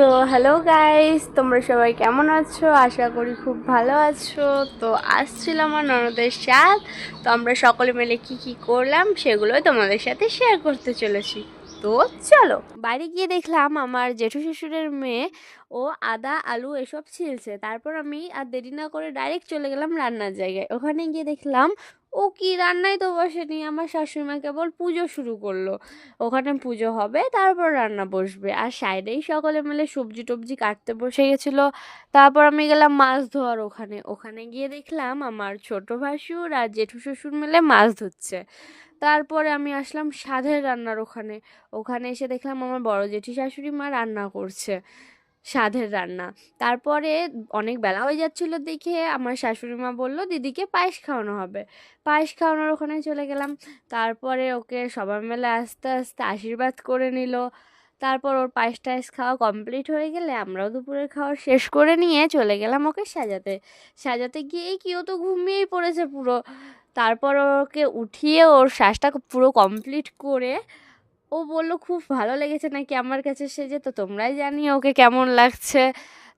So hello guys, তোমরা সবাই কেমন আছো? আশা করি খুব ভালো আছো। তো আসছিল আমার ননদের সাথ। তো আমরা সকলে মিলে কি কি করলাম সেগুলো তোমাদের সাথে শেয়ার করতে চলেছি। তো চলো, বাইরে গিয়ে দেখলাম আমার জেঠু শ্বশুরের মেয়ে ও আদা আলু এসব ছিলছে। তারপর আমি আর দেরি না করে ডাইরেক্ট চলে গেলাম রান্নার জায়গায়। ওখানে গিয়ে দেখলাম ও কি রান্নায় তো বসেনি, আমার শাশুড়িমা কেবল পুজো শুরু করলো। ওখানে পুজো হবে, তারপর রান্না বসবে, আর সাইডেই সকলে মিলে সবজি টবজি কাটতে বসে গেছিলো। তারপর আমি গেলাম মাছ ধোয়ার ওখানে। ওখানে গিয়ে দেখলাম আমার ছোট ভাসুর আর জেঠু শ্বশুর মিলে মাছ ধুচ্ছে। তারপরে আমি আসলাম সাধের রান্নার ওখানে। ওখানে এসে দেখলাম আমার বড় জেঠি শাশুড়ি মা রান্না করছে সাধের রান্না। তারপরে অনেক বেলা হয়ে যাচ্ছিল দেখে আমার শাশুড়ি মা বললো দিদিকে পায়েস খাওয়ানো হবে। পায়েস খাওয়ানোর ওখানে চলে গেলাম। তারপরে ওকে সবাই মিলে আস্তে আস্তে আশীর্বাদ করে নিল। তারপর ওর পায়েস টায়েস খাওয়া কমপ্লিট হয়ে গেলে আমরাও দুপুরের খাওয়া শেষ করে নিয়ে চলে গেলাম ওকে সাজাতে। সাজাতে গিয়েই কি ও তো ঘুমিয়েই পড়েছে পুরো। তারপর ওকে উঠিয়ে ওর শ্বাসটা পুরো কমপ্লিট করে ও বলল খুব ভালো লেগেছে নাকি আমার কাছে সেজে। তো তোমরাই জানিও ওকে কেমন লাগছে।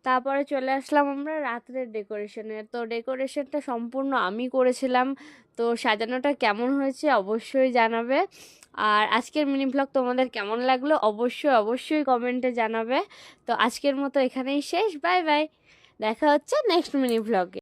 তারপরে চলে আসলাম আমরা রাত্রের ডেকোরেশনে। তো ডেকোরেশনটা সম্পূর্ণ আমি করেছিলাম। তো সাজানোটা কেমন হয়েছে অবশ্যই জানাবে। আর আজকের মিনি ব্লগ তোমাদের কেমন লাগলো অবশ্যই অবশ্যই কমেন্টে জানাবে। তো আজকের মতো এখানেই শেষ, বাই বাই। দেখা হচ্ছে নেক্সট মিনি ব্লগে।